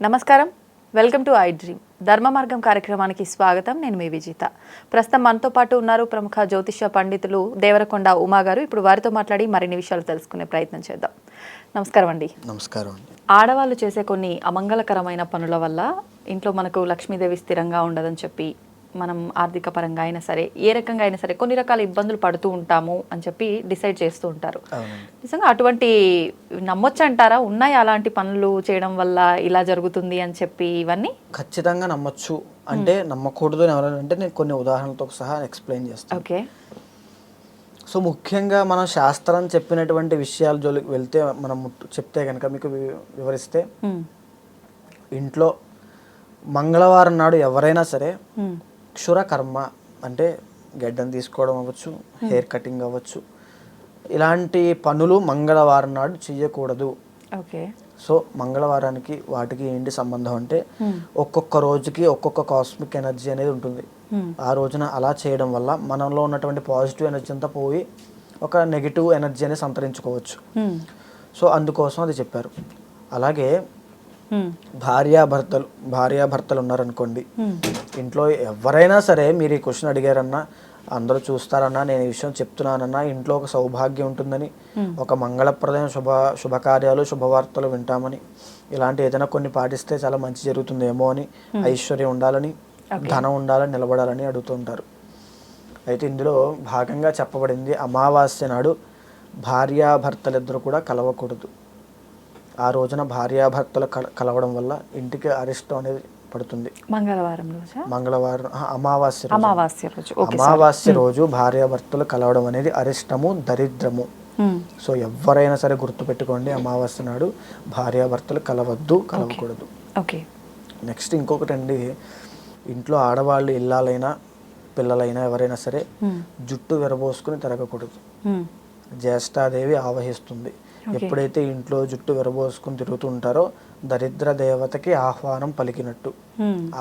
నమస్కారం, welcome to I dream. ధర్మ మార్గం కార్యక్రమానికి స్వాగతం. నేను మీ విజిత. ప్రస్తుతం మనతో పాటు ఉన్నారు ప్రముఖ జ్యోతిష పండితులు దేవరకొండ ఉమా గారు. ఇప్పుడు వారితో మాట్లాడి మరిన్ని విషయాలు తెలుసుకునే ప్రయత్నం చేద్దాం. నమస్కారం అండి. నమస్కారం అండి. ఆడవాళ్ళు చేసే కొన్ని అమంగళకరమైన పనుల వల్ల ఇంట్లో మనకు లక్ష్మీదేవి స్థిరంగా ఉండదని చెప్పి, మనం ఆర్థిక పరంగా అయినా సరే ఏ రకంగా అయినా సరే కొన్ని రకాల ఇబ్బందులు పడుతూ ఉంటాము అని చెప్పి డిసైడ్ చేస్తూ ఉంటారు. నిజంగా అటువంటి నమ్మొచ్చు అంటారా? ఉన్నాయి అలాంటి పనులు చేయడం వల్ల ఇలా జరుగుతుంది అని చెప్పి? ఇవన్నీ ఖచ్చితంగా నమ్మొచ్చు. అంటే నమ్మకూడదు అని ఎవరంటే నేను కొన్ని ఉదాహరణలతో సహా ఎక్స్ప్లెయిన్ చేస్తాను. ఓకే. సో ముఖ్యంగా మనం శాస్త్రం చెప్పినటువంటి విషయాల జోలికి వెళ్తే మనం చెప్తే కనుక మీకు వివరిస్తే, ఇంట్లో మంగళవారం నాడు ఎవరైనా సరే క్షుర కర్మ అంటే గడ్డం తీసుకోవడం అవ్వచ్చు, హెయిర్ కటింగ్ అవ్వచ్చు, ఇలాంటి పనులు మంగళవారం నాడు చేయకూడదు. ఓకే. సో మంగళవారానికి వాటికి ఏంటి సంబంధం అంటే, ఒక్కొక్క రోజుకి ఒక్కొక్క కాస్మిక్ ఎనర్జీ అనేది ఉంటుంది. ఆ రోజున అలా చేయడం వల్ల మనలో ఉన్నటువంటి పాజిటివ్ ఎనర్జీ అంతా పోయి ఒక నెగిటివ్ ఎనర్జీ అనేది సంతరించుకోవచ్చు. సో అందుకోసం అది చెప్పారు. అలాగే భార్యాభర్తలు ఉన్నారనుకోండి, ఇంట్లో ఎవరైనా సరే మీరు ఈ క్వశ్చన్ అడిగారన్నా, అందరూ చూస్తారన్నా, నేను ఈ విషయం చెప్తున్నానన్నా, ఇంట్లో ఒక సౌభాగ్యం ఉంటుందని, ఒక మంగళప్రదమైన శుభకార్యాలు శుభవార్తలు వింటామని, ఇలాంటి ఏదైనా కొన్ని పాటిస్తే చాలా మంచి జరుగుతుందేమో అని, ఐశ్వర్యం ఉండాలని, ధనం ఉండాలని, నిలబడాలని అడుగుతుంటారు. అయితే ఇందులో భాగంగా చెప్పబడింది, అమావాస్య నాడు భార్యాభర్తలిద్దరూ కూడా కలవకూడదు. ఆ రోజున భార్యాభర్తలు కలవడం వల్ల ఇంటికి అరిష్టం అనేది పడుతుంది. మంగళవారం అమావాస్య రోజు భార్యాభర్తలు కలవడం అనేది అరిష్టము, దరిద్రము. సో ఎవరైనా సరే గుర్తుపెట్టుకోండి, అమావాస్య నాడు భార్యాభర్తలు కలవకూడదు. నెక్స్ట్ ఇంకొకటి అండి, ఇంట్లో ఆడవాళ్ళు ఇల్లాలైనా పిల్లలైనా ఎవరైనా సరే జుట్టు విరబోసుకుని తిరగకూడదు. జ్యేష్ఠాదేవి ఆవహిస్తుంది. ఎప్పుడైతే ఇంట్లో జుట్టు విరబోసుకుని తిరుగుతూ ఉంటారో దరిద్ర దేవతకి ఆహ్వానం పలికినట్టు,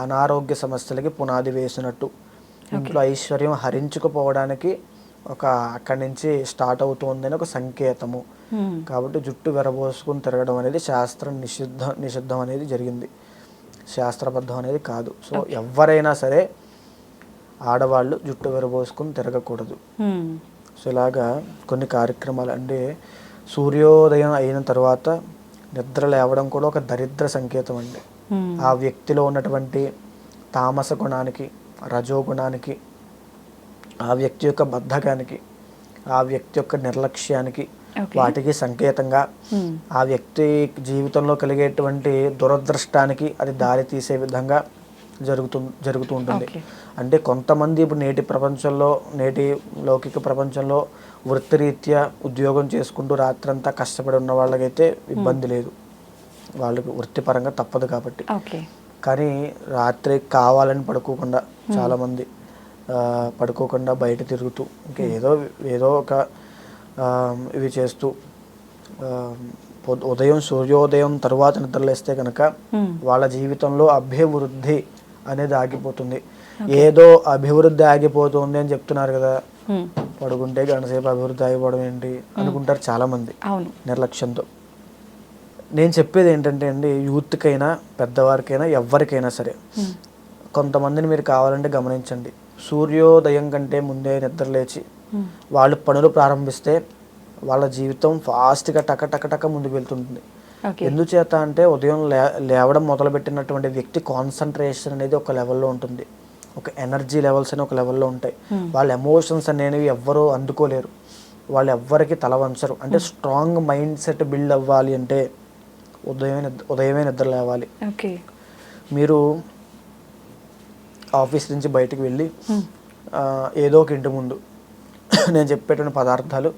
అనారోగ్య సమస్యలకి పునాది వేసినట్టు, ఇంట్లో ఐశ్వర్యం హరించుకుపోవడానికి అక్కడి నుంచి స్టార్ట్ అవుతుందని ఒక సంకేతము. కాబట్టి జుట్టు విరబోసుకుని తిరగడం అనేది శాస్త్రం నిషిద్ధం అనేది జరిగింది, శాస్త్రబద్ధం అనేది కాదు. సో ఎవరైనా సరే ఆడవాళ్ళు జుట్టు విరబోసుకుని తిరగకూడదు. సో ఇలాగా కొన్ని కార్యక్రమాలు అంటే, సూర్యోదయం అయిన తర్వాత నిద్ర లేవడం కూడా ఒక దరిద్ర సంకేతం అండి. ఆ వ్యక్తిలో ఉన్నటువంటి తామస గుణానికి, రజోగుణానికి, ఆ వ్యక్తి యొక్క బద్ధకానికి, ఆ వ్యక్తి యొక్క నిర్లక్ష్యానికి, వాటికి సంకేతంగా ఆ వ్యక్తి జీవితంలో కలిగేటువంటి దురదృష్టానికి అది దారి తీసే విధంగా జరుగుతూ ఉంటుంది. అంటే కొంతమంది ఇప్పుడు నేటి లౌకిక ప్రపంచంలో వృత్తిరీత్యా ఉద్యోగం చేసుకుంటూ రాత్రంతా కష్టపడి ఉన్న వాళ్ళకైతే ఇబ్బంది లేదు, వాళ్ళకి వృత్తిపరంగా తప్పదు కాబట్టి. కానీ రాత్రి కావాలని పడుకోకుండా చాలామంది పడుకోకుండా బయట తిరుగుతూ ఇంకా ఏదో ఒక ఇవి చేస్తూ సూర్యోదయం తర్వాత నిద్రలేస్తే కనుక వాళ్ళ జీవితంలో అభివృద్ధి అనేది ఆగిపోతుంది. ఏదో అభివృద్ధి ఆగిపోతుంది అని చెప్తున్నారు కదా, పడుకుంటే గంటసేపు అభివృద్ధి ఆగిపోవడం ఏంటి అనుకుంటారు చాలా మంది నిర్లక్ష్యంతో. నేను చెప్పేది ఏంటంటే అండి, యూత్కైనా పెద్దవారికైనా ఎవరికైనా సరే, కొంతమందిని మీరు కావాలంటే గమనించండి, సూర్యోదయం కంటే ముందే నిద్ర లేచి వాళ్ళు పనులు ప్రారంభిస్తే వాళ్ళ జీవితం ఫాస్ట్గా టక ముందుకు వెళ్తుంటుంది. ఎందుచేత అంటే ఉదయం లేవడం మొదలుపెట్టినటువంటి వ్యక్తి కాన్సన్ట్రేషన్ అనేది ఒక లెవెల్లో ఉంటుంది, ఒక ఎనర్జీ లెవెల్స్ అని ఒక లెవెల్లో ఉంటాయి. వాళ్ళ ఎమోషన్స్ అనేవి ఎవ్వరూ అందుకోలేరు, వాళ్ళు ఎవ్వరికి తల వంచరు. అంటే స్ట్రాంగ్ మైండ్ సెట్ బిల్డ్ అవ్వాలి అంటే ఉదయమే నిద్ర లేవాలి. మీరు ఆఫీస్ నుంచి బయటికి వెళ్ళి ఏదో ఒక ఇంటి ముందు నేను చెప్పేటువంటి పదార్థాలు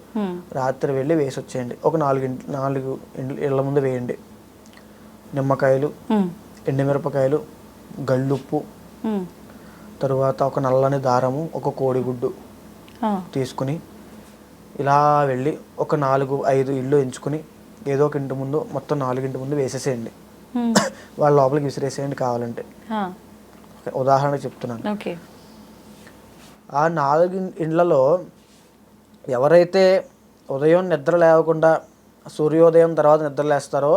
రాత్రి వెళ్ళి వేసి వచ్చేయండి. ఒక 4 ఇళ్ళ ముందు వేయండి. నిమ్మకాయలు, ఎండుమిరపకాయలు, గళ్ళుప్పు, తరువాత ఒక నల్లని దారము, ఒక కోడిగుడ్డు తీసుకుని ఇలా వెళ్ళి ఒక 4-5 ఇళ్ళు ఎంచుకుని ఏదో ఒక ఇంటి ముందు, మొత్తం 4 ఇంటి ముందు వేసేసేయండి. వాళ్ళ లోపలికి విసిరేసేయండి కావాలంటే. ఉదాహరణకు చెప్తున్నాను. ఆ 4 ఇళ్లలో ఎవరైతే ఉదయం నిద్ర లేవకుండా సూర్యోదయం తర్వాత నిద్ర లేస్తారో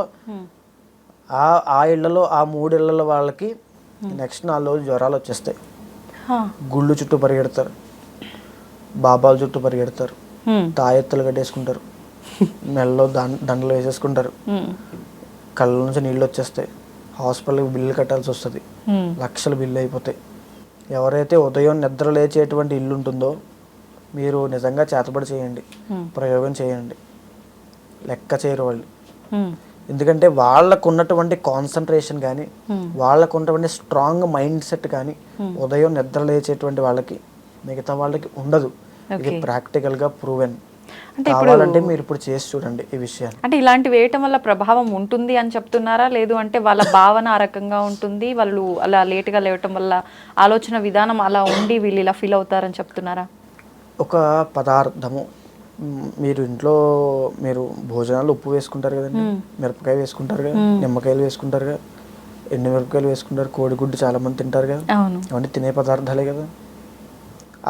ఆ ఇళ్లలో ఆ 3 ఇళ్లలో వాళ్ళకి నెక్స్ట్ 4 రోజులు జ్వరాలు వచ్చేస్తాయి, గుళ్ళు చుట్టూ పరిగెడతారు, బాబాల చుట్టూ పరిగెడతారు, తాయెత్తులు కట్టేసుకుంటారు, మెల్లో దండలు వేసేసుకుంటారు, కళ్ళ నుంచి నీళ్ళు వచ్చేస్తాయి, హాస్పిటల్కి బిల్లు కట్టాల్సి వస్తుంది, లక్షల బిల్లు అయిపోతాయి. ఎవరైతే ఉదయం నిద్ర లేచేటువంటి ఇల్లు ఉంటుందో మీరు నిజంగా చేతబడి చేయండి, ప్రయోగం చేయండి, లెక్క చేయరు వాళ్ళు. ఎందుకంటే వాళ్ళకు ఉన్నటువంటి కాన్సన్ట్రేషన్ కానీ వాళ్ళకు ఉన్నటువంటి స్ట్రాంగ్ మైండ్ సెట్ కానీ ఉదయం నిద్ర లేచేటువంటి వాళ్ళకి మిగతా వాళ్ళకి ఉండదు. ఇది ప్రాక్టికల్గా ప్రూవెన్. కావాలంటే మీరు ఇప్పుడు చేసి చూడండి ఈ విషయాన్ని. అంటే ఇలాంటి వేయటం వల్ల ప్రభావం ఉంటుంది అని చెప్తున్నారా, లేదు అంటే వాళ్ళ భావన ఆ రకంగా ఉంటుంది, వాళ్ళు అలా లేటుగా లేవటం వల్ల ఆలోచన విధానం అలా ఉండి వీళ్ళు ఇలా ఫీల్ అవుతారని చెప్తున్నారా? ఒక పదార్థము మీరు ఇంట్లో మీరు భోజనాలు ఉప్పు వేసుకుంటారు కదండి, మిరపకాయ వేసుకుంటారు కదా, నిమ్మకాయలు వేసుకుంటారు కదా, ఎండు మిరపకాయలు వేసుకుంటారు, కోడిగుడ్డు చాలా మంది తింటారు కదా, అవన్నీ తినే పదార్థాలే కదా.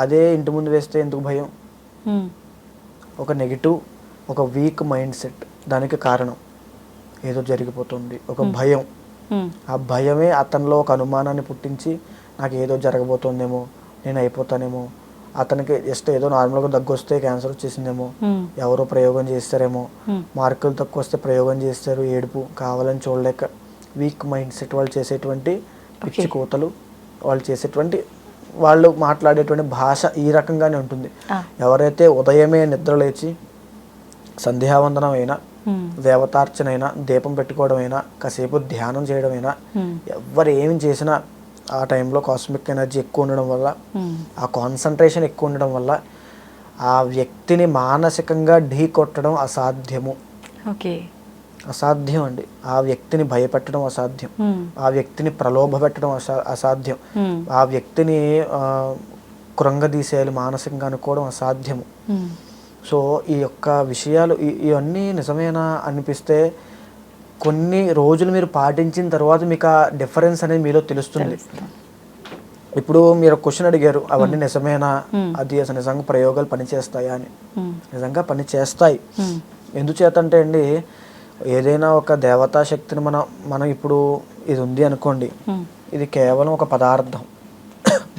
అదే ఇంటి ముందు వేస్తే ఎందుకు భయం? ఒక నెగిటివ్, ఒక వీక్ మైండ్ సెట్ దానికి కారణం. ఏదో జరిగిపోతుంది, ఒక భయం. ఆ భయమే అతనిలో ఒక అనుమానాన్ని పుట్టించి నాకు ఏదో జరగబోతుందేమో, నేను అయిపోతానేమో, అతనికి జస్ట్ ఏదో నార్మల్గా దగ్గు వస్తే క్యాన్సర్ వచ్చేసిందేమో, ఎవరో ప్రయోగం చేస్తారేమో, మార్కులు తక్కువ వస్తే ప్రయోగం చేస్తారు, ఏడుపు కావాలని చూడలేక. వీక్ మైండ్ సెట్ వాళ్ళు చేసేటువంటి పిచ్చి కోతలు, వాళ్ళు చేసేటువంటి వాళ్ళు మాట్లాడేటువంటి భాష ఈ రకంగానే ఉంటుంది. ఎవరైతే ఉదయమే నిద్ర లేచి సంధ్యావందనం అయినా, దేవతార్చన అయినా, దీపం పెట్టుకోవడం అయినా, కాసేపు ధ్యానం చేయడం అయినా, ఎవరు ఏమి చేసినా ఆ టైంలో కాస్మిక్ ఎనర్జీ ఎక్కువ ఉండడం వల్ల, ఆ కాన్సన్ట్రేషన్ ఎక్కువ ఉండడం వల్ల ఆ వ్యక్తిని మానసికంగా ఢీ కొట్టడం అసాధ్యము. అసాధ్యం అండి. ఆ వ్యక్తిని భయపెట్టడం అసాధ్యం, ఆ వ్యక్తిని ప్రలోభ పెట్టడం అసాధ్యం, ఆ వ్యక్తిని కృంగదీసేయాలి మానసికంగా అనుకోవడం అసాధ్యము. సో ఈ యొక్క విషయాలు ఇవన్నీ నిజమేనా అనిపిస్తే కొన్ని రోజులు మీరు పాటించిన తర్వాత మీకు ఆ డిఫరెన్స్ అనేది మీలో తెలుస్తుంది. ఇప్పుడు మీరు క్వశ్చన్ అడిగారు, అవన్నీ నిజమేనా, అది అసలు నిజంగా ప్రయోగాలు పనిచేస్తాయా అని. నిజంగా పనిచేస్తాయి. ఎందుచేతంటే అండి, ఏదైనా ఒక దేవతా శక్తిని మనం ఇప్పుడు ఇది ఉంది అనుకోండి, ఇది కేవలం ఒక పదార్థం,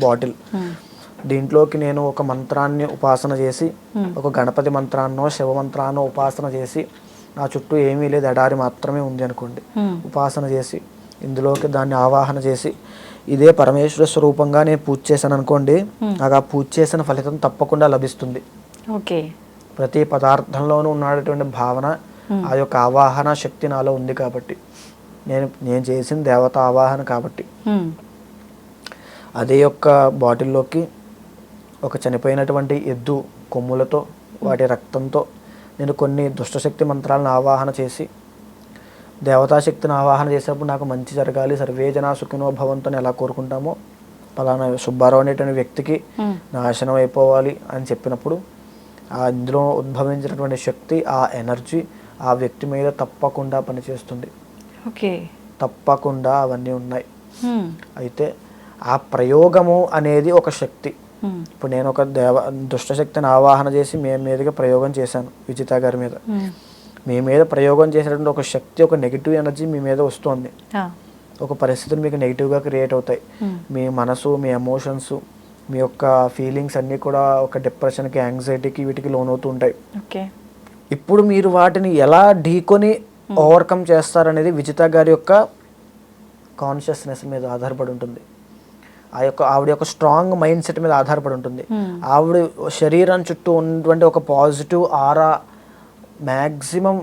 బాటిల్. దీంట్లోకి నేను ఒక మంత్రాన్ని ఉపాసన చేసి, ఒక గణపతి మంత్రాన్నో శివ మంత్రాన్నో ఉపాసన చేసి, నా చుట్టూ ఏమీ లేదు, ఎడారి మాత్రమే ఉంది అనుకోండి, ఉపాసన చేసి ఇందులోకి దాన్ని ఆవాహన చేసి ఇదే పరమేశ్వర స్వరూపంగా నేను పూజ చేశాను అనుకోండి, నాకు ఆ పూజ చేసిన ఫలితం తప్పకుండా లభిస్తుంది. ప్రతి పదార్థంలోనూ ఉన్నటువంటి భావన, ఆ యొక్క ఆవాహన శక్తి నాలో ఉంది కాబట్టి, నేను చేసిన దేవత ఆవాహన కాబట్టి, అదే యొక్క బాటిల్లోకి ఒక చనిపోయినటువంటి ఎద్దు కొమ్ములతో, వాటి రక్తంతో నేను కొన్ని దుష్టశక్తి మంత్రాలను ఆవాహన చేసి, దేవతాశక్తిని ఆవాహన చేసేటప్పుడు నాకు మంచి జరగాలి, సర్వే జనా సుఖినో భవంతు అని ఎలా కోరుకుంటామో, పలానా సుబ్బారావు అనేటువంటి వ్యక్తికి నాశనం అయిపోవాలి అని చెప్పినప్పుడు, అందులో ఉద్భవించినటువంటి శక్తి, ఆ ఎనర్జీ ఆ వ్యక్తి మీద తప్పకుండా పనిచేస్తుంది. తప్పకుండా అవన్నీ ఉన్నాయి. అయితే ఆ ప్రయోగము అనేది ఒక శక్తి. ఇప్పుడు నేను ఒక దుష్టశక్తిని ఆవాహన చేసి మీ మీదగా ప్రయోగం చేశాను, విజిత గారి మీద. మీ మీద ప్రయోగం చేసేటువంటి ఒక శక్తి, ఒక నెగిటివ్ ఎనర్జీ మీ మీద వస్తుంది. ఒక పరిస్థితులు మీకు నెగిటివ్గా క్రియేట్ అవుతాయి. మీ మనసు, మీ ఎమోషన్స్, మీ యొక్క ఫీలింగ్స్ అన్నీ కూడా ఒక డిప్రెషన్కి, యాంగ్జైటీకి, వీటికి లోనవుతూ ఉంటాయి. ఇప్పుడు మీరు వాటిని ఎలా ఢీకొని ఓవర్కమ్ చేస్తారనేది విజిత గారి యొక్క కాన్షియస్నెస్ మీద ఆధారపడి ఉంటుంది. ఆవిడ యొక్క స్ట్రాంగ్ మైండ్ సెట్ మీద ఆధారపడి ఉంటుంది. ఆవిడ శరీరం చుట్టూ ఉన్నటువంటి ఒక పాజిటివ్ ఆరా, మ్యాక్సిమం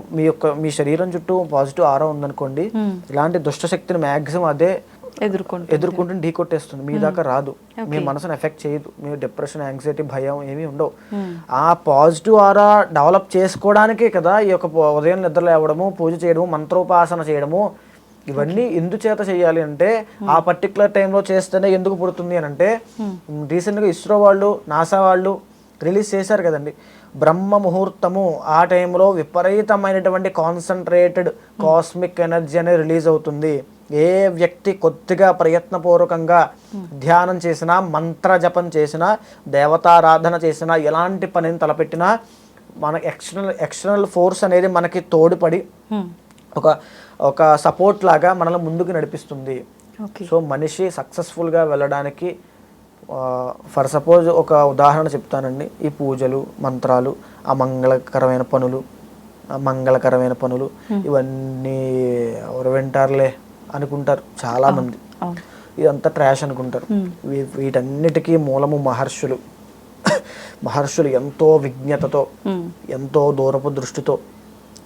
మీ శరీరం చుట్టూ పాజిటివ్ ఆరా ఉందనుకోండి, ఇలాంటి దుష్టశక్తిని మ్యాక్సిమం అదే ఎదుర్కొంటూ ఢీ కొట్టేస్తుంది. మీ దాకా రాదు, మీ మనసును ఎఫెక్ట్ చేయదు. మీ డిప్రెషన్, యాంగ్జైటీ, భయం ఏమీ ఉండవు. ఆ పాజిటివ్ ఆరా డెవలప్ చేసుకోవడానికే కదా ఈ యొక్క ఉదయం నిద్ర లేవడము, పూజ చేయడము, మంత్రోపాసన చేయడము, ఇవన్నీ ఎందుచేత చేయాలి అంటే, ఆ పర్టికులర్ టైంలో చేస్తేనే ఎందుకు పుడుతుంది అని అంటే, రీసెంట్గా ఇస్రో వాళ్ళు, నాసా వాళ్ళు రిలీజ్ చేశారు కదండి, బ్రహ్మ ముహూర్తము, ఆ టైంలో విపరీతమైనటువంటి కాన్సన్ట్రేటెడ్ కాస్మిక్ ఎనర్జీ అనేది రిలీజ్ అవుతుంది. ఏ వ్యక్తి కొద్దిగా ప్రయత్నపూర్వకంగా ధ్యానం చేసినా, మంత్ర జపం చేసినా, దేవతారాధన చేసినా, ఎలాంటి పనిని తలపెట్టినా, మన ఎక్స్టర్నల్ ఫోర్స్ అనేది మనకి తోడ్పడి ఒక ఒక సపోర్ట్ లాగా మనల్ని ముందుకు నడిపిస్తుంది. ఓకే. సో మనిషి సక్సెస్ఫుల్గా వెళ్ళడానికి ఫర్ సపోజ్ ఒక ఉదాహరణ చెప్తానండి. ఈ పూజలు, మంత్రాలు, మంగళకరమైన పనులు ఇవన్నీ ఎవరు వింటారులే అనుకుంటారు చాలామంది. ఇదంతా ట్రాష్ అనుకుంటారు. వీటన్నిటికీ మూలము మహర్షులు ఎంతో విజ్ఞతతో, ఎంతో దూరపు దృష్టితో,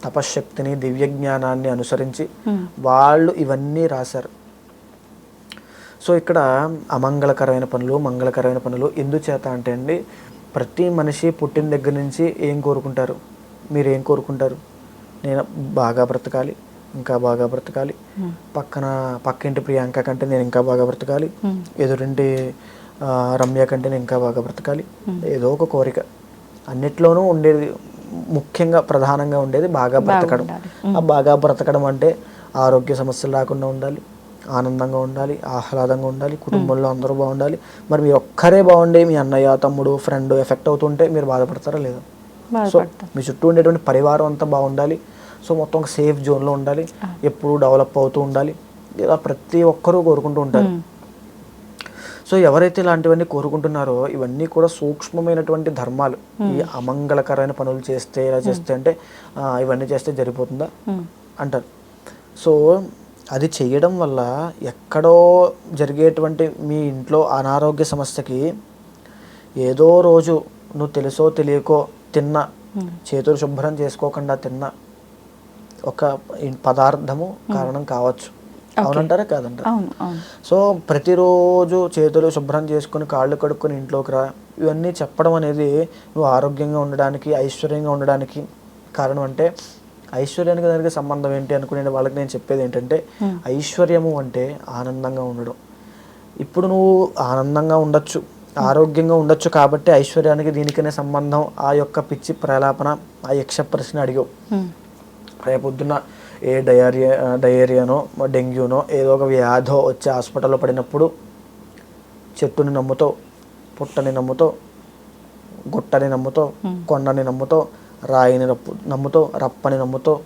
తపశ్శక్తిని, దివ్య జ్ఞానాన్ని అనుసరించి వాళ్ళు ఇవన్నీ రాశారు. సో ఇక్కడ మంగళకరమైన పనులు ఎందుచేత అంటే అండి, ప్రతి మనిషి పుట్టిన దగ్గర నుంచి ఏం కోరుకుంటారు? మీరు ఏం కోరుకుంటారు? నేను బాగా బ్రతకాలి, ఇంకా బాగా బ్రతకాలి, పక్కింటి ప్రియాంక కంటే నేను ఇంకా బాగా బ్రతకాలి, ఎదురింటి రమ్య కంటే నేను ఇంకా బాగా బ్రతకాలి, ఏదో ఒక కోరిక. అన్నిట్లోనూ ఉండేది, ముఖ్యంగా ప్రధానంగా ఉండేది బాగా బ్రతకడం. ఆ బాగా బ్రతకడం అంటే ఆరోగ్య సమస్యలు రాకుండా ఉండాలి, ఆనందంగా ఉండాలి, ఆహ్లాదంగా ఉండాలి, కుటుంబంలో అందరూ బాగుండాలి. మరి మీరు ఒక్కరే బాగుండి మీ అన్నయ్య, తమ్ముడు, ఫ్రెండ్ ఎఫెక్ట్ అవుతుంటే మీరు బాధపడతారా లేదా? సో మీ చుట్టూ ఉండేటువంటి పరివారం అంతా బాగుండాలి. సో మొత్తం ఒక సేఫ్ జోన్లో ఉండాలి, ఎప్పుడు డెవలప్ అవుతూ ఉండాలి. ఇలా ప్రతి ఒక్కరూ కోరుకుంటూ ఉంటారు. సో ఎవరైతే ఇలాంటివన్నీ కోరుకుంటున్నారో ఇవన్నీ కూడా సూక్ష్మమైనటువంటి ధర్మాలు. ఈ అమంగళకరమైన పనులు చేస్తే ఇలా చేస్తే అంటే ఇవన్నీ చేస్తే జరిగిపోతుందా అంటారు. సో అది చేయడం వల్ల ఎక్కడో జరిగేటువంటి మీ ఇంట్లో అనారోగ్య సమస్యకి ఏదో రోజు నువ్వు తెలుసో తెలియకో తిన్నా, చేతులు శుభ్రం చేసుకోకుండా తిన్నా ఒక పదార్థము కారణం కావచ్చు. అవునంటారా కాదంటారా? సో ప్రతిరోజు చేతులు శుభ్రం చేసుకుని కాళ్ళు కడుక్కొని ఇంట్లోకి రా, ఇవన్నీ చెప్పడం అనేది నువ్వు ఆరోగ్యంగా ఉండడానికి, ఐశ్వర్యంగా ఉండడానికి కారణం. అంటే ఐశ్వర్యానికి దానికి సంబంధం ఏంటి అనుకునే వాళ్ళకి నేను చెప్పేది ఏంటంటే, ఐశ్వర్యము అంటే ఆనందంగా ఉండడం. ఇప్పుడు నువ్వు ఆనందంగా ఉండొచ్చు, ఆరోగ్యంగా ఉండొచ్చు కాబట్టి ఐశ్వర్యానికి దీనికనే సంబంధం. ఆ యొక్క పిచ్చి ప్రలాపన, ఆ యక్ష ప్రశ్న అడిగావు. రేపొద్దున ఏ డయేరియానో డెంగ్యూనో ఏదో ఒక వ్యాధో వచ్చి హాస్పిటల్లో పడినప్పుడు చెట్టుని నమ్ముతావు, పుట్టని నమ్ముతావు, గుట్టని నమ్ముతావు, కొండని నమ్ముతావు, రాయిని నమ్ముతావు, రప్పని నమ్ముతావు,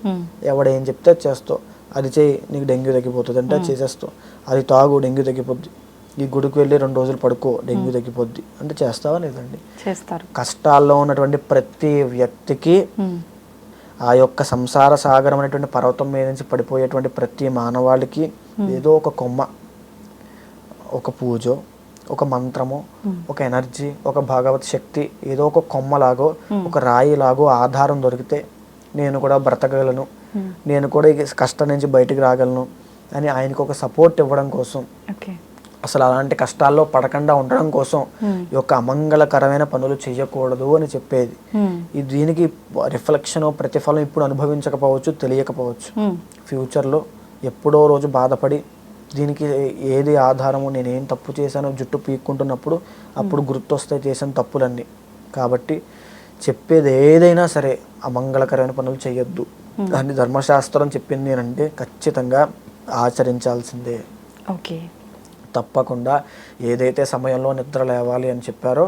ఎవడేం చెప్తే చేస్తావు. అది చేయి నీకు డెంగ్యూ తగ్గిపోతుంది అంటే చేసేస్తావు. అది తాగు డెంగ్యూ తగ్గిపోద్ది. ఈ గుడికి వెళ్ళి 2 రోజులు పడుకో డెంగ్యూ తగ్గిపోద్ది అంటే చేస్తావా లేదండి? చేస్తారు. కష్టాల్లో ఉన్నటువంటి ప్రతి వ్యక్తికి, ఆ యొక్క సంసార సాగరం అనేటువంటి పర్వతం మీద నుంచి పడిపోయేటువంటి ప్రతి మానవాళికి ఏదో ఒక కొమ్మ, ఒక పూజ, ఒక మంత్రము, ఒక ఎనర్జీ, ఒక భాగవత శక్తి, ఏదో ఒక కొమ్మలాగో ఒక రాయిలాగో ఆధారం దొరికితే నేను కూడా బ్రతకగలను, నేను కూడా ఈ కష్టం నుంచి బయటికి రాగలను అని ఆయనకు ఒక సపోర్ట్ ఇవ్వడం కోసం, అసలు అలాంటి కష్టాల్లో పడకుండా ఉండడం కోసం ఈ యొక్క అమంగళకరమైన పనులు చేయకూడదు అని చెప్పేది. దీనికి రిఫ్లెక్షన్, ప్రతిఫలం ఇప్పుడు అనుభవించకపోవచ్చు, తెలియకపోవచ్చు. ఫ్యూచర్లో ఎప్పుడో రోజు బాధపడి దీనికి ఏది ఆధారము, నేనేం తప్పు చేశానో జుట్టు పీక్కుంటున్నప్పుడు అప్పుడు గుర్తొస్తాయి చేసిన తప్పులన్నీ. కాబట్టి చెప్పేది ఏదైనా సరే అమంగళకరమైన పనులు చేయొద్దు అని ధర్మశాస్త్రం చెప్పింది అంటే ఖచ్చితంగా ఆచరించాల్సిందే. ఓకే. తప్పకుండా ఏదైతే సమయంలో నిద్ర లేవాలి అని చెప్పారో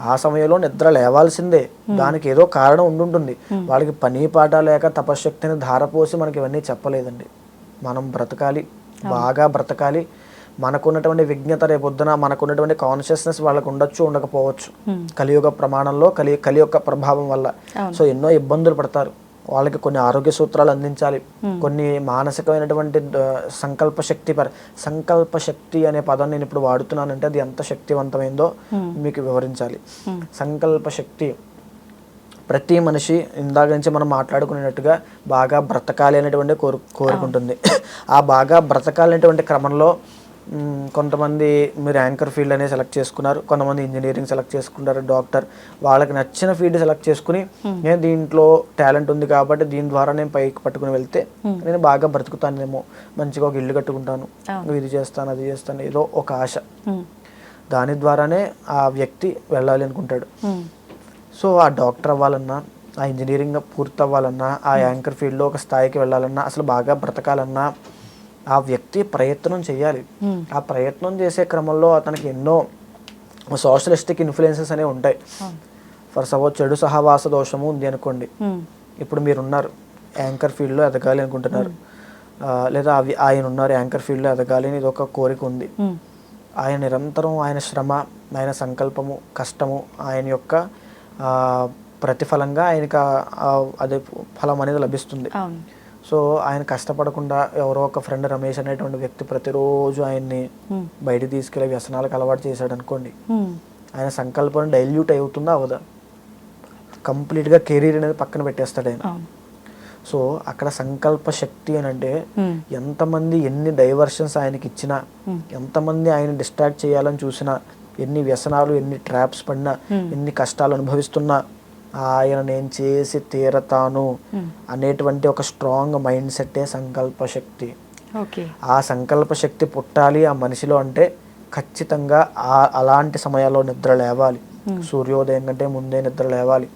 ఆ సమయంలో నిద్ర లేవాల్సిందే. దానికి ఏదో కారణం ఉండుంటుంది. వాళ్ళకి పని పాట లేక తపశ్శక్తిని ధారపోసి మనకి ఇవన్నీ చెప్పలేదండి. మనం బ్రతకాలి, బాగా బ్రతకాలి. మనకున్నటువంటి విజ్ఞత రేపొద్దున మనకున్నటువంటి కాన్షియస్నెస్ వాళ్ళకు ఉండొచ్చు, ఉండకపోవచ్చు. కలియుగ ప్రమాణంలో కలి యొక్క ప్రభావం వల్ల సో ఎన్నో ఇబ్బందులు పడతారు. వాళ్ళకి కొన్ని ఆరోగ్య సూత్రాలు అందించాలి, కొన్ని మానసికమైనటువంటి సంకల్ప శక్తి అనే పదం నేను ఇప్పుడు వాడుతున్నానంటే అది ఎంత శక్తివంతమైందో మీకు వివరించాలి. సంకల్ప శక్తి ప్రతి మనిషి ఇందాక నుంచి మనం మాట్లాడుకునేటట్టుగా బాగా బ్రతకాలి అనేటువంటి కోరుకుంటుంది. ఆ బాగా బ్రతకాలి అనేటువంటి క్రమంలో కొంతమంది మీరు యాంకర్ ఫీల్డ్ అనేది సెలెక్ట్ చేసుకున్నారు, కొంతమంది ఇంజనీరింగ్ సెలెక్ట్ చేసుకున్నారు, డాక్టర్. వాళ్ళకి నచ్చిన ఫీల్డ్ సెలెక్ట్ చేసుకుని నేను దీంట్లో టాలెంట్ ఉంది కాబట్టి దీని ద్వారా నేను పైకి పట్టుకుని వెళ్తే నేను బాగా బ్రతుకుతానేమో, మంచిగా ఒక ఇల్లు కట్టుకుంటాను, ఇది చేస్తాను, అది చేస్తాను, ఏదో ఒక ఆశ. దాని ద్వారానే ఆ వ్యక్తి వెళ్ళాలి అనుకుంటాడు. సో ఆ డాక్టర్ అవ్వాలన్నా, ఆ ఇంజనీరింగ్ పూర్తి అవ్వాలన్నా, ఆ యాంకర్ ఫీల్డ్లో ఒక స్థాయికి వెళ్ళాలన్నా, అసలు బాగా బ్రతకాలన్నా ఆ వ్యక్తి ప్రయత్నం చేయాలి. ఆ ప్రయత్నం చేసే క్రమంలో అతనికి ఎన్నో సోషలిస్టిక్ ఇన్ఫ్లుయెన్సెస్ అనేవి ఉంటాయి. ఫర్ సపోజ్ చెడు సహవాస దోషము ఉంది అనుకోండి. ఇప్పుడు మీరున్నారు యాంకర్ ఫీల్డ్లో ఎదగాలి అనుకుంటున్నారు, లేదా ఆయన ఉన్నారు యాంకర్ ఫీల్డ్లో ఎదగాలి అని ఇది ఒక కోరిక ఉంది. ఆయన నిరంతరం ఆయన శ్రమ, ఆయన సంకల్పము, కష్టము, ఆయన యొక్క ప్రతిఫలంగా ఆయనకు అదే ఫలం అనేది లభిస్తుంది. సో ఆయన కష్టపడకుండా ఎవరో ఒక ఫ్రెండ్ రమేష్ అనేటువంటి వ్యక్తి ప్రతిరోజు ఆయన్ని బయటికి తీసుకెళ్ళి వ్యసనాలకు అలవాటు చేశాడు అనుకోండి, ఆయన సంకల్పం డైల్యూట్ అవుతుందా అవదా? కంప్లీట్గా కెరీర్ అనేది పక్కన పెట్టేస్తాడు ఆయన. సో అక్కడ సంకల్ప శక్తి అని అంటే ఎంతమంది ఎన్ని డైవర్షన్స్ ఆయనకి ఇచ్చినా, ఎంతమంది ఆయన డిస్ట్రాక్ట్ చేయాలని చూసినా, ఎన్ని వ్యసనాలు, ఎన్ని ట్రాప్స్ పడినా, ఎన్ని కష్టాలు అనుభవిస్తున్నా ఆయన నేను చేసి తీరతాను అనేటువంటి ఒక స్ట్రాంగ్ మైండ్ సెట్టే సంకల్ప శక్తి. ఆ సంకల్ప శక్తి పుట్టాలి ఆ మనిషిలో అంటే ఖచ్చితంగా అలాంటి సమయాల్లో నిద్ర లేవాలి. సూర్యోదయం కంటే ముందే నిద్ర లేవాలి.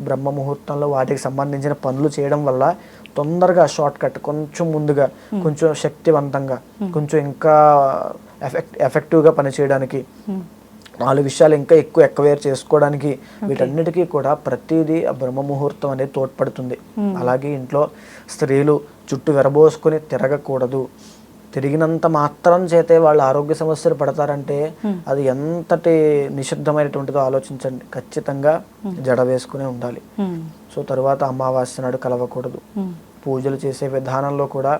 బ్రహ్మ ముహూర్తంలో వాటికి సంబంధించిన పనులు చేయడం వల్ల తొందరగా షార్ట్ కట్, కొంచెం ముందుగా, కొంచెం శక్తివంతంగా, కొంచెం ఇంకా ఎఫెక్టివ్గా పనిచేయడానికి, 4 విషయాలు ఇంకా ఎక్కువ ఎక్వైర్ చేసుకోవడానికి, వీటన్నిటికీ కూడా ప్రతిదీ ఆ బ్రహ్మ ముహూర్తం అనేది తోడ్పడుతుంది. అలాగే ఇంట్లో స్త్రీలు జుట్టు విరబోసుకొని తిరగకూడదు. తిరిగినంత మాత్రం చేతే వాళ్ళు ఆరోగ్య సమస్యలు పడతారంటే అది ఎంతటి నిషిద్ధమైనటువంటిదో ఆలోచించండి. ఖచ్చితంగా జడ వేసుకునే ఉండాలి. సో తరువాత అమావాస్య నాడు కలవకూడదు. పూజలు చేసే విధానంలో కూడా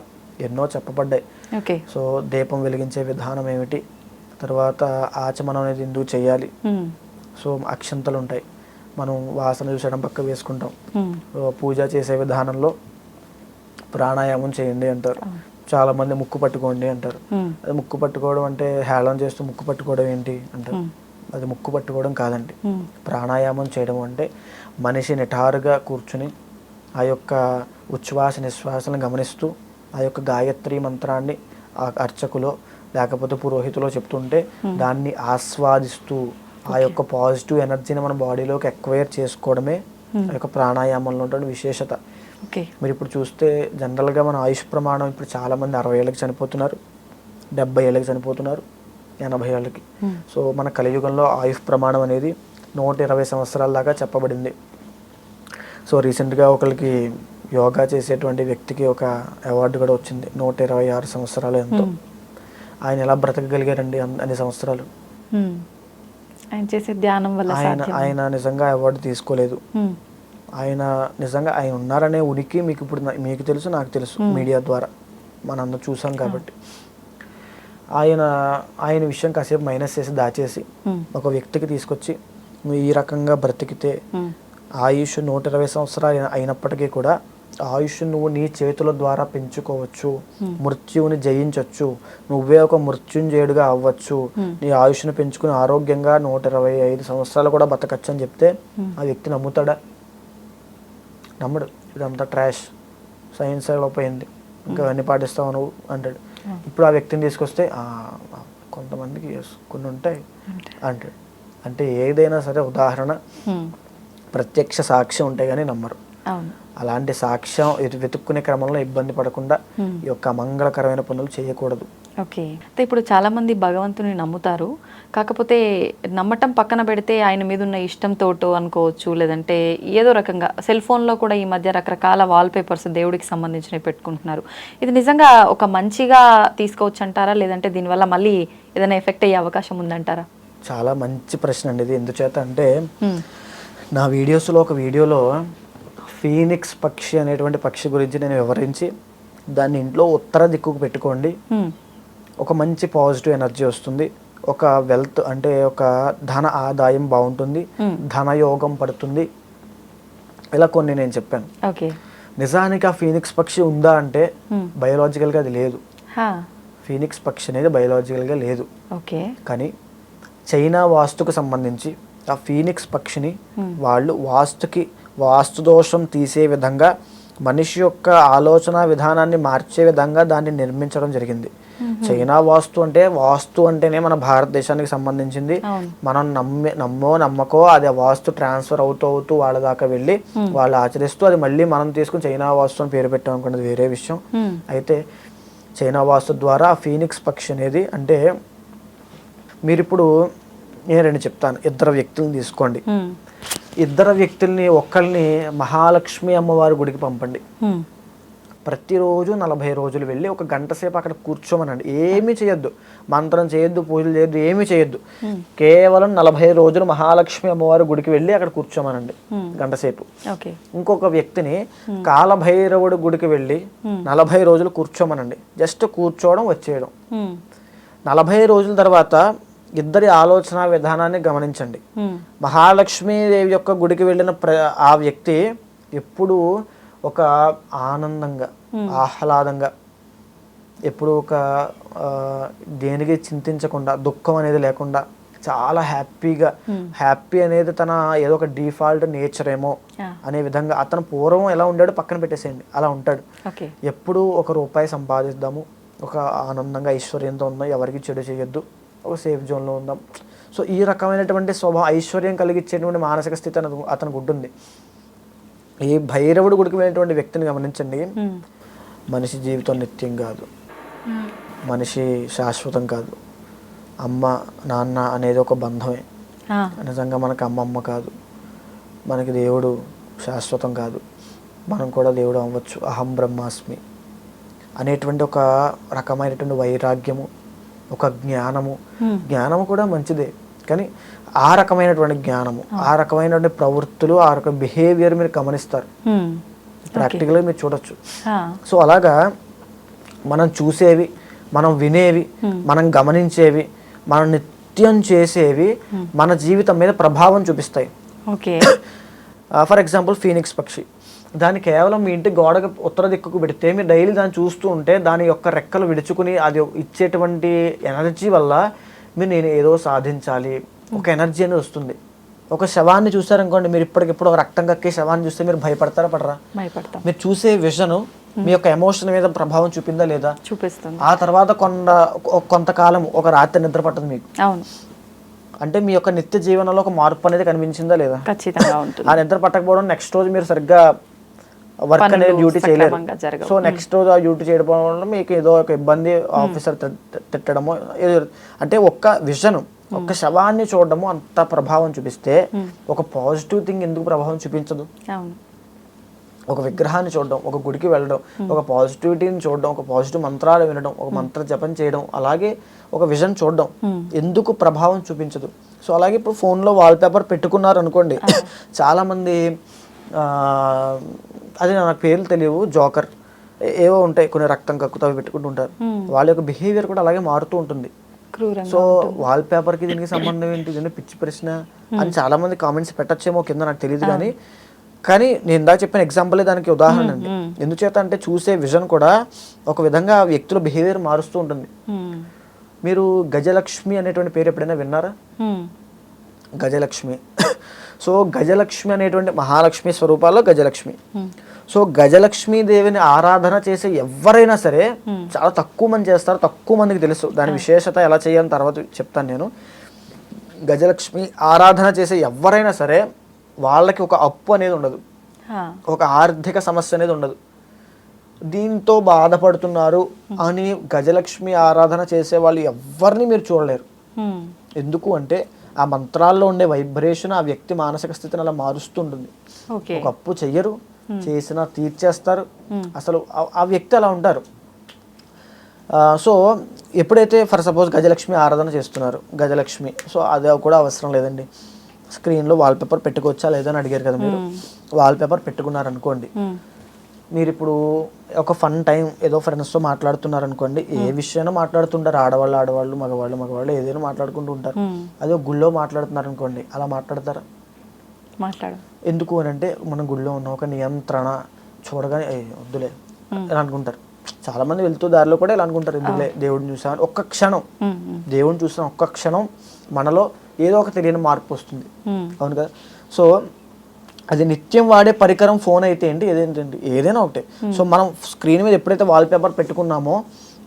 ఎన్నో చెప్పబడ్డాయి. సో దీపం వెలిగించే విధానం ఏమిటి, తర్వాత ఆచమనం అనేది ఎందుకు చేయాలి, సో అక్షంతలు ఉంటాయి, మనం వాసన చూసడం పక్క వేసుకుంటాం. పూజ చేసే విధానంలో ప్రాణాయామం చేయండి అంటారు. చాలా మంది ముక్కు పట్టుకోండి అంటారు. అది ముక్కు పట్టుకోవడం అంటే హేళన చేస్తూ ముక్కు పట్టుకోవడం ఏంటి అంటారు. అది ముక్కు పట్టుకోవడం కాదండి. ప్రాణాయామం చేయడం అంటే మనిషి నిటారుగా కూర్చుని ఆ యొక్క ఉచ్ఛ్వాస నిశ్వాసలను గమనిస్తూ ఆ యొక్క గాయత్రి మంత్రాన్ని ఆ అర్చకులో లేకపోతే పురోహితులో చెప్తుంటే దాన్ని ఆస్వాదిస్తూ ఆ యొక్క పాజిటివ్ ఎనర్జీని మన బాడీలోకి ఎక్వైర్ చేసుకోవడమే ఆ యొక్క ప్రాణాయామంలో ఉంటుంది విశేషత. మీరు ఇప్పుడు చూస్తే జనరల్గా మన ఆయుష్ ప్రమాణం ఇప్పుడు చాలామంది 60 ఏళ్ళకి చనిపోతున్నారు, 70 ఏళ్ళకి చనిపోతున్నారు, 80 ఏళ్ళకి. సో మన కలియుగంలో ఆయుష్ ప్రమాణం అనేది 120 సంవత్సరాల దాకా చెప్పబడింది. సో రీసెంట్గా ఒకరికి యోగా చేసేటువంటి వ్యక్తికి ఒక అవార్డు కూడా వచ్చింది. 126 సంవత్సరాలు ఎంతో. ఆయన ఎలా బ్రతకగలిగారండి అన్ని సంవత్సరాలు? ఆయన చేసే ధ్యానం వల్ల. ఆయన నిజంగా అవార్డు తీసుకోలేదు. ఆయన నిజంగా ఆయన ఉన్నారనే ఉనికి మీకు ఇప్పుడు మీకు తెలుసు, నాకు తెలుసు, మీడియా ద్వారా మనందరం చూసాం కాబట్టి. ఆయన విషయం కాసేపు మైనస్ చేసి దాచేసి ఒక వ్యక్తికి తీసుకొచ్చి నువ్వు ఈ రకంగా బ్రతికితే ఆయుష్ 120 సంవత్సరాలు అయినప్పటికీ కూడా ఆయుష్ నువ్వు నీ చేతుల ద్వారా పెంచుకోవచ్చు, మృత్యువుని జయించవచ్చు, నువ్వే ఒక మృత్యుంజయుడిగా అవ్వచ్చు, నీ ఆయుష్ను పెంచుకుని ఆరోగ్యంగా 125 సంవత్సరాలు కూడా బతకచ్చు అని చెప్తే ఆ వ్యక్తి నమ్ముతాడా? నమ్మడు. ఇదంతా ట్రాష్, సైన్స్ అయిపోయింది, ఇంకా అవన్నీ పాటిస్తావు నువ్వు అంటాడు. ఇప్పుడు ఆ వ్యక్తిని తీసుకొస్తే కొంతమందికి కొన్ని ఉంటాయి అంటాడు. అంటే ఏదైనా సరే ఉదాహరణ ప్రత్యక్ష సాక్ష్యం ఉంటే కానీ నమ్మరు. అలాంటి సాక్ష్యం వెతుక్కునే క్రమంలో ఇబ్బంది పడకుండా ఈ యొక్క అమంగళకరమైన పనులు చేయకూడదు. ఓకే. అయితే ఇప్పుడు చాలామంది భగవంతుని నమ్ముతారు, కాకపోతే నమ్మటం పక్కన పెడితే ఆయన మీద ఉన్న ఇష్టంతో అనుకోవచ్చు, లేదంటే ఏదో రకంగా సెల్ ఫోన్లో కూడా ఈ మధ్య రకరకాల వాల్పేపర్స్ దేవుడికి సంబంధించినవి పెట్టుకుంటున్నారు. ఇది నిజంగా ఒక మంచిగా తీసుకోవచ్చు అంటారా, లేదంటే దీనివల్ల మళ్ళీ ఏదైనా ఎఫెక్ట్ అయ్యే అవకాశం ఉందంటారా? చాలా మంచి ప్రశ్న అండి ఇది. ఎందుచేత అంటే నా వీడియోస్లో ఒక వీడియోలో ఫీనిక్స్ పక్షి అనేటువంటి పక్షి గురించి నేను వివరించి దాన్ని ఇంట్లో ఉత్తర దిక్కుకు పెట్టుకోండి, ఒక మంచి పాజిటివ్ ఎనర్జీ వస్తుంది, ఒక వెల్త్ అంటే ఒక ధన ఆదాయం బాగుంటుంది, ధనయోగం పడుతుంది, ఇలా కొన్ని నేను చెప్పాను. నిజానికి ఆ ఫీనిక్స్ పక్షి ఉందా అంటే బయోలాజికల్గా అది లేదు. ఫీనిక్స్ పక్షి అనేది బయోలాజికల్గా లేదు. కానీ చైనా వాస్తుకు సంబంధించి ఆ ఫీనిక్స్ పక్షిని వాళ్ళు వాస్తు దోషం తీసే విధంగా, మనిషి యొక్క ఆలోచన విధానాన్ని మార్చే విధంగా దాన్ని నిర్మించడం జరిగింది. చైనా వాస్తు అంటేనే మన భారతదేశానికి సంబంధించింది. మనం నమ్మకో అది వాస్తు ట్రాన్స్ఫర్ అవుతూ వాళ్ళ దాకా వెళ్ళి వాళ్ళు ఆచరిస్తూ అది మళ్ళీ మనం తీసుకుని చైనా వాస్తు అని పేరు పెట్టాం అనుకున్నది వేరే విషయం. అయితే చైనా వాస్తు ద్వారా ఫీనిక్స్ పక్షి అనేది అంటే మీరు ఇప్పుడు నేను 2 చెప్తాను. 2 వ్యక్తులను తీసుకోండి. 2 వ్యక్తుల్ని ఒక్కరిని మహాలక్ష్మి అమ్మవారి గుడికి పంపండి, ప్రతిరోజు 40 రోజులు వెళ్ళి ఒక గంట సేపు అక్కడ కూర్చోమనండి. ఏమీ చేయొద్దు, మంత్రం చేయొద్దు, పూజలు చేయొద్దు, ఏమీ చేయొద్దు. కేవలం 40 రోజులు మహాలక్ష్మి అమ్మవారి గుడికి వెళ్ళి అక్కడ కూర్చోమనండి గంట సేపు. ఇంకొక వ్యక్తిని కాలభైరవుడి గుడికి వెళ్ళి 40 రోజులు కూర్చోమనండి. జస్ట్ కూర్చోవడం, వచ్చేయడం. 40 రోజుల తర్వాత ఇద్దరి ఆలోచన విధానాన్ని గమనించండి. మహాలక్ష్మీదేవి యొక్క గుడికి వెళ్ళిన ఆ వ్యక్తి ఎప్పుడు ఒక ఆనందంగా, ఆహ్లాదంగా, ఎప్పుడు ఒక దేనికి చింతించకుండా, దుఃఖం అనేది లేకుండా చాలా హ్యాపీగా, హ్యాపీ అనేది తన ఏదో ఒక డిఫాల్ట్ నేచర్ ఏమో అనే విధంగా, అతను పూర్వం ఎలా ఉండాడో పక్కన పెట్టేసేయండి, అలా ఉంటాడు. ఎప్పుడు ₹1 సంపాదిద్దాము, ఒక ఆనందంగా ఐశ్వర్యంతో ఉందాం, ఎవరికి చెడు చేయొద్దు, ఒక సేఫ్ జోన్లో ఉందాం. సో ఈ రకమైనటువంటి ఐశ్వర్యం కలిగించేటువంటి మానసిక స్థితి అతనికి ఉంటుంది. ఈ భైరవుడు గుడికి వెళ్ళినటువంటి వ్యక్తిని గమనించండి. మనిషి జీవితం నిత్యం కాదు, మనిషి శాశ్వతం కాదు. అమ్మ నాన్న అనేది ఒక బంధమే. నిజంగా మనకు అమ్మమ్మ కాదు, మనకి దేవుడు శాశ్వతం కాదు, మనం కూడా దేవుడు అవ్వచ్చు. అహం బ్రహ్మాస్మి అనేటువంటి ఒక రకమైనటువంటి వైరాగ్యము, ఒక జ్ఞానము కూడా మంచిదే. కానీ ఆ రకమైనటువంటి జ్ఞానము, ఆ రకమైనటువంటి ప్రవృత్తులు, ఆ రకమైన బిహేవియర్ మీరు గమనిస్తారు, ప్రాక్టికల్గా మీరు చూడొచ్చు. సో అలాగా మనం చూసేవి, మనం వినేవి, మనం గమనించేవి, మనం నిత్యం చేసేవి మన జీవితం మీద ప్రభావం చూపిస్తాయి. ఫర్ ఎగ్జాంపుల్ ఫీనిక్స్ పక్షి, దాన్ని కేవలం మీ ఇంటి గోడకు ఉత్తర దిక్కుకు పెడితే మీరు డైలీ దాన్ని చూస్తూ ఉంటే దాని యొక్క రెక్కలు విడుచుకుని అది ఇచ్చేటువంటి ఎనర్జీ వల్ల మీరు నేను ఏదో సాధించాలి, ఒక ఎనర్జీ అనేది వస్తుంది. ఒక శవాన్ని చూసారనుకోండి, మీరు ఇప్పటికిప్పుడు ఒక రక్తం కక్కే శవాన్ని చూస్తే మీరు భయపడతారా, పడరా? మీరు చూసే విజన్ మీ యొక్క ఎమోషన్ మీద ప్రభావం చూపిందా లేదా? చూపిస్తుంది. ఆ తర్వాత కొంతకాలం ఒక రాత్రి నిద్ర పట్టదు మీకు. అంటే మీ యొక్క నిత్య జీవనంలో ఒక మార్పు అనేది కనిపించిందా లేదా? ఖచ్చితంగా ఉంటుంది. ఆ నిద్ర పట్టకపోవడం నెక్స్ట్ రోజు మీరు సరిగ్గా వర్క్ అనేది డ్యూటీ చేయలేరు. సో నెక్స్ట్ రోజు ఆ డ్యూటీ చేయడం వల్ల మీకు ఏదో ఒక ఇబ్బంది, ఆఫీసర్ తిట్టడము, అంటే ఒక్క విజన్, ఒక్క శవాన్ని చూడడము అంత ప్రభావం చూపిస్తే ఒక పాజిటివ్ థింగ్ ఎందుకు ప్రభావం చూపించదు? ఒక విగ్రహాన్ని చూడడం, ఒక గుడికి వెళ్ళడం, ఒక పాజిటివిటీని చూడడం, ఒక పాజిటివ్ మంత్రాలు వినడం, ఒక మంత్ర జపం చేయడం, అలాగే ఒక విజన్ చూడడం ఎందుకు ప్రభావం చూపించదు? సో అలాగే ఇప్పుడు ఫోన్లో వాల్పేపర్ పెట్టుకున్నారు అనుకోండి, చాలామంది అది నాకు పేర్లు తెలియవు, జోకర్ ఏవో ఉంటాయి, కొన్ని రక్తం కక్కుతో పెట్టుకుంటూ ఉంటారు. వాళ్ళ యొక్క బిహేవియర్ కూడా అలాగే మారుతూ ఉంటుంది. సో వాల్పేపర్కి దీనికి సంబంధం ఏంటి, దీన్ని పిచ్చి ప్రశ్న అని చాలా మంది కామెంట్స్ పెట్టచ్చేమో కింద, నాకు తెలియదు. కానీ నేను ఇందాక చెప్పిన ఎగ్జాంపుల్ దానికి ఉదాహరణ అండి. ఎందుచేత అంటే చూసే విజన్ కూడా ఒక విధంగా వ్యక్తుల బిహేవియర్ మారుస్తూ ఉంటుంది. మీరు గజలక్ష్మి అనేటువంటి పేరు ఎప్పుడైనా విన్నారా? గజలక్ష్మి. సో గజలక్ష్మి అనేటువంటి మహాలక్ష్మి స్వరూపాల్లో గజలక్ష్మి. సో గజలక్ష్మీ దేవిని ఆరాధన చేసే ఎవరైనా సరే చాలా తక్కువ మంది చేస్తారు, తక్కువ మందికి తెలుసు. దాని విశేషత ఎలా చేయాలని తర్వాత చెప్తాను నేను. గజలక్ష్మి ఆరాధన చేసే ఎవరైనా సరే వాళ్ళకి ఒక అప్పు అనేది ఉండదు, ఒక ఆర్థిక సమస్య అనేది ఉండదు. దీంతో బాధపడుతున్నారు అని గజలక్ష్మి ఆరాధన చేసే వాళ్ళు ఎవరిని మీరు చూడలేరు. ఎందుకు అంటే ఆ మంత్రాల్లో ఉండే వైబ్రేషన్ ఆ వ్యక్తి మానసిక స్థితిని అలా మారుస్తుంటుంది. ఒక అప్పు చెయ్యరు, చేసినా తీర్చేస్తారు. అసలు ఆ వ్యక్తి అలా ఉంటారు. సో ఎప్పుడైతే ఫర్ సపోజ్ గజలక్ష్మి ఆరాధన చేస్తున్నారు, గజలక్ష్మి, సో అది కూడా అవసరం లేదండి, స్క్రీన్లో వాల్పేపర్ పెట్టుకోవచ్చా లేదా అని అడిగారు కదా మీరు. వాల్పేపర్ పెట్టుకున్నారు అనుకోండి, మీరు ఇప్పుడు ఒక ఫన్ టైం ఏదో ఫ్రెండ్స్తో మాట్లాడుతున్నారు అనుకోండి, ఏ విషయాన్ని మాట్లాడుతుంటారు, ఆడవాళ్ళు, మగవాళ్ళు ఏదైనా మాట్లాడుకుంటూ ఉంటారు. అదే ఒక గుళ్ళో మాట్లాడుతున్నారు అనుకోండి, అలా మాట్లాడతారా? ఎందుకు అని అంటే మనం గుళ్ళో ఉన్న ఒక నియంత్రణ చూడగానే వద్దులే అని అనుకుంటారు. చాలా మంది వెళ్తూ దారిలో కూడా ఇలా అనుకుంటారు, ఎందుకులే దేవుడిని చూసాను ఒక్క క్షణం, దేవుడిని చూసిన ఒక్క క్షణం మనలో ఏదో ఒక తెలియని మార్పు వస్తుంది. అవును కదా? సో అది నిత్యం వాడే పరికరం ఫోన్ అయితే ఏంటి, ఏదేంటండి, ఏదైనా ఒకటే. సో మనం స్క్రీన్ మీద ఎప్పుడైతే వాల్పేపర్ పెట్టుకున్నామో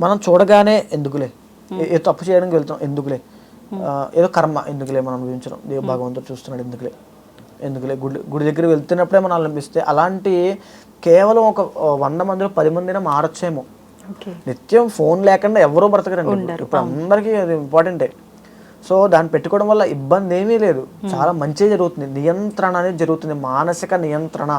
మనం చూడగానే ఎందుకులే, ఏదో తప్పు చేయడానికి వెళ్తాం, ఎందుకులే, ఏదో కర్మ, ఎందుకులే మనం అనుభవించడం, భగవంతుడు చూస్తున్నాడు, ఎందుకులే గుడి దగ్గర వెళ్తున్నప్పుడే మనం అనిపిస్తే, అలాంటి కేవలం ఒక 100 మందిలో 10 మందినే మారచ్చేమో. నిత్యం ఫోన్ లేకుండా ఎవరూ బ్రతకరండి ఇప్పుడు, అందరికీ అది ఇంపార్టెంటే. సో దాన్ని పెట్టుకోవడం వల్ల ఇబ్బంది ఏమీ లేదు, చాలా మంచిగా జరుగుతుంది, నియంత్రణ అనేది జరుగుతుంది, మానసిక నియంత్రణ.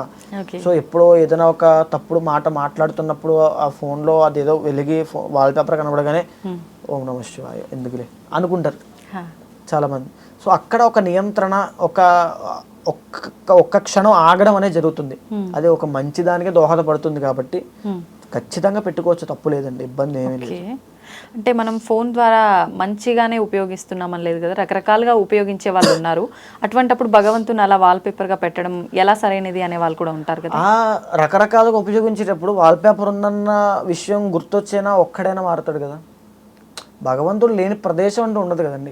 సో ఎప్పుడో ఏదైనా ఒక తప్పుడు మాట మాట్లాడుతున్నప్పుడు ఆ ఫోన్లో అదేదో వెలిగి వాల్ పేపర్ కనబడగానే ఓం నమః శివాయ ఎందుకులే అనుకుంటారు చాలామంది. సో అక్కడ ఒక నియంత్రణ, ఒక్క క్షణం ఆగడం అనేది జరుగుతుంది. అది ఒక మంచి దానికి దోహదపడుతుంది కాబట్టి ఖచ్చితంగా పెట్టుకోవచ్చు, తప్పు లేదండి, ఇబ్బంది ఏమీ లేదు. అంటే మనం ఫోన్ ద్వారా మంచిగానే ఉపయోగిస్తున్నామని లేదు కదా, రకరకాలుగా ఉపయోగించే వాళ్ళు ఉన్నారు. అటువంటప్పుడు భగవంతుని అలా వాల్పేపర్గా పెట్టడం ఎలా సరైనది అనే వాళ్ళు కూడా ఉంటారు కదా. రకరకాలుగా ఉపయోగించేటప్పుడు వాల్పేపర్ ఉందన్న విషయం గుర్తొచ్చేనా ఒక్కడైనా మారుతాడు కదా. భగవంతుడు లేని ప్రదేశం అంటూ ఉండదు కదండి.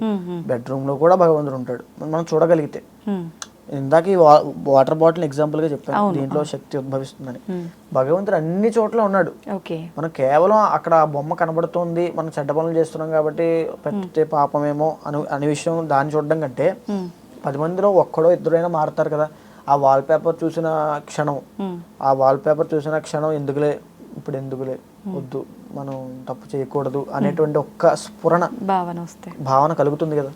బెడ్రూమ్లో కూడా భగవంతుడు ఉంటాడు మనం చూడగలిగితే. ఇందాక ఈ వాటర్ బాటిల్ ఎగ్జాంపుల్గా చెప్పాను, దీంట్లో శక్తి ఉద్భవిస్తుందని. భగవంతుడు అన్ని చోట్ల ఉన్నాడు. మనం కేవలం అక్కడ బొమ్మ కనబడుతుంది, మనం చెడ్డ పనులు చేస్తున్నాం కాబట్టి పెట్టే పాపమేమో అనే విషయం దాన్ని చూడడం కంటే 10 మందిలో ఒక్కడో ఇద్దరైనా మారుతారు కదా. ఆ వాల్ పేపర్ చూసిన క్షణం ఎందుకులే ఇప్పుడు ఎందుకులే వద్దు మనం తప్పు చేయకూడదు అనేటువంటి ఒక్క స్ఫురణ భావన కలుగుతుంది కదా,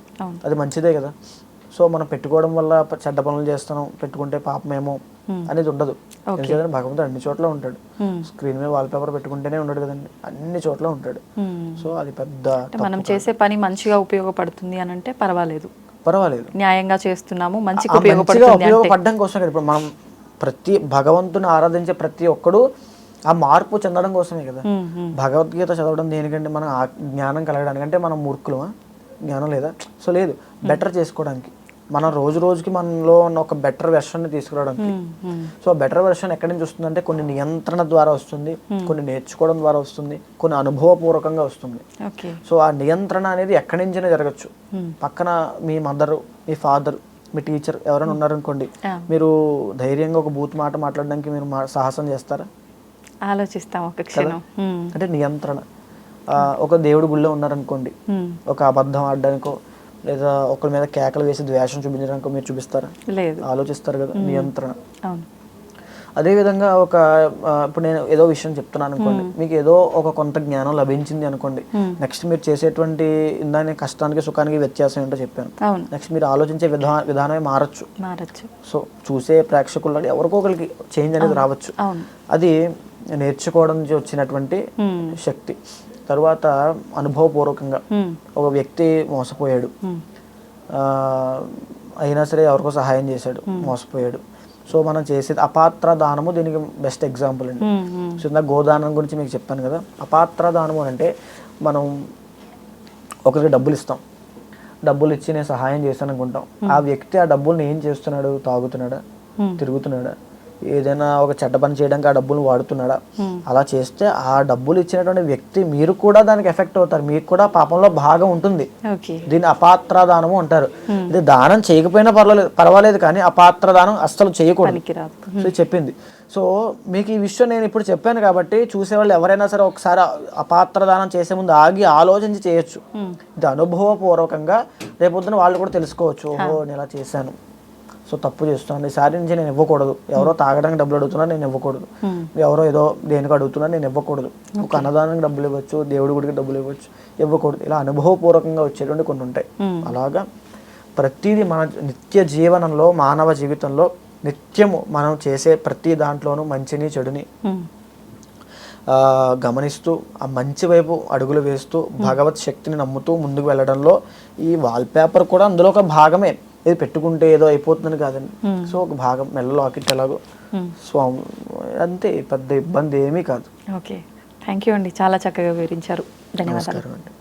అది మంచిదే కదా. సో మనం పెట్టుకోవడం వల్ల చెడ్డ పనులు చేస్తున్నాం, పెట్టుకుంటే పాపమేమో అనేది ఉండదు. ఎందుకంటే భగవంతుడు అన్ని చోట్ల ఉంటాడు. స్క్రీన్ మీద వాల్ పేపర్ పెట్టుకుంటేనే ఉన్నాడు కదండి, అన్ని చోట్ల ఉంటాడు. సో అది పెద్ద మనం చేసే పని మంచిగా ఉపయోగపడుతుంది అని అంటే పర్వాలేదు, న్యాయంగా చేస్తున్నాము, మంచిగా ఉపయోగపడడం కోసం. ఇప్పుడు మనం ప్రతి భగవంతుని ఆరాధించే ప్రతి ఒక్కడు ఆ మార్పు చెందడం కోసమే కదా. భగవద్గీత చదవడం దేనికంటే మనం జ్ఞానం కలగడానికి, అంటే మనం మూర్ఖులమా, జ్ఞానం లేదా? సో లేదు, బెటర్ చేసుకోవడానికి, మనం రోజు రోజుకి మనలో ఉన్న ఒక బెటర్ వెర్షన్ని తీసుకురావడానికి. సో బెటర్ వెర్షన్ ఎక్కడి నుంచి వస్తుందంటే కొన్ని నియంత్రణ ద్వారా వస్తుంది, కొన్ని నేర్చుకోవడం ద్వారా వస్తుంది, కొన్ని అనుభవపూర్వకంగా వస్తుంది. సో ఆ నియంత్రణ అనేది ఎక్కడి నుంచైనా జరగచ్చు. పక్కన మీ మదరు, మీ ఫాదర్, మీ టీచర్ ఎవరైనా ఉన్నారనుకోండి, మీరు ధైర్యంగా ఒక బూత్ మాట మాట్లాడడానికి మీరు సాహసం చేస్తారా? ఆలోచిస్తాం ఒక క్షణం. అంటే నియంత్రణ. ఒక దేవుడి గుళ్ళో ఉన్నారనుకోండి, ఒక అబద్ధం ఆడడానికో లేదా ఒకరి మీద కేకలు వేసి ద్వేషం చూపించడానికో మీరు చూపిస్తారా? లేదు, ఆలోచిస్తారు కదా, నియంత్రణ. అదేవిధంగా ఇప్పుడు నేను ఏదో విషయం చెప్తున్నాను అనుకోండి, మీకు ఏదో ఒక కొంత జ్ఞానం లభించింది అనుకోండి, నెక్స్ట్ మీరు చేసేటువంటి ఇందాక కష్టానికి సుఖానికి వ్యత్యాసం ఏంటో చెప్పాను. నెక్స్ట్ మీరు ఆలోచించే విధానమే మారచ్చు. సో చూసే ప్రేక్షకుల్లో ఎవరికో ఒకరికి చేంజ్ అనేది రావచ్చు. అది నేర్చుకోవడం నుంచి వచ్చినటువంటి శక్తి. తరువాత అనుభవపూర్వకంగా ఒక వ్యక్తి మోసపోయాడు, అయినా సరే ఎవరికో సహాయం చేశాడు, మోసపోయాడు. సో మనం చేసేది అపాత్ర దానము దీనికి బెస్ట్ ఎగ్జాంపుల్ అండి. సో ఇందాక గోదానం గురించి మీకు చెప్పాను కదా. అపాత్ర దానము అంటే మనం ఒకరికి డబ్బులు ఇస్తాం, డబ్బులు ఇచ్చి నేను సహాయం చేస్తాను అనుకుంటాం. ఆ వ్యక్తి ఆ డబ్బుల్ని ఏం చేస్తున్నాడు? తాగుతున్నాడా, తిరుగుతున్నాడా, ఏదైనా ఒక చెడ్డ పని చేయడానికి ఆ డబ్బులు వాడుతున్నాడా? అలా చేస్తే ఆ డబ్బులు ఇచ్చినటువంటి వ్యక్తి మీరు కూడా దానికి ఎఫెక్ట్ అవుతారు, మీకు కూడా పాపంలో భాగం ఉంటుంది. దీన్ని అపాత్ర దానము అంటారు. ఇది దానం చేయకపోయినా పర్వాలేదు కానీ అపాత్ర దానం అస్సలు చేయకూడదు. సో చెప్పింది. సో మీకు ఈ విషయం నేను ఇప్పుడు చెప్పాను కాబట్టి చూసేవాళ్ళు ఎవరైనా సరే ఒకసారి అపాత్ర దానం చేసే ముందు ఆగి ఆలోచించి చేయొచ్చు. ఇది అనుభవపూర్వకంగా రేపొద్దున వాళ్ళు కూడా తెలుసుకోవచ్చు, ఓహో నేను ఇలా చేశాను, సో తప్పు చేస్తున్నాను, ఈసారి నుంచి నేను ఇవ్వకూడదు. ఎవరో తాగడానికి డబ్బులు అడుగుతున్నా నేను ఇవ్వకూడదు, ఎవరో ఏదో దేనికి అడుగుతున్నా నేను ఇవ్వకూడదు. ఒక అన్నదానానికి డబ్బులు ఇవ్వచ్చు, దేవుడి గుడికి డబ్బులు ఇవ్వకూడదు. ఇలా అనుభవపూర్వకంగా వచ్చేటువంటి కొన్ని ఉంటాయి. అలాగా ప్రతిదీ మన నిత్య జీవనంలో, మానవ జీవితంలో నిత్యము మనం చేసే ప్రతి దాంట్లోనూ మంచిని చెడుని గమనిస్తూ ఆ మంచి వైపు అడుగులు వేస్తూ భగవత్ శక్తిని నమ్ముతూ ముందుకు వెళ్ళడంలో ఈ వాల్పేపర్ కూడా అందులో ఒక భాగమే. ఇది పెట్టుకుంటే ఏదో అయిపోతుందని కాదండి. సో ఒక భాగం మెల్లలో ఆకిట్ ఎలాగో స్వామి అంతే, పెద్ద ఇబ్బంది ఏమీ కాదు. ఓకే, థ్యాంక్ యూ అండి, చాలా చక్కగా వివరించారు. ధన్యవాదాలు. అండి.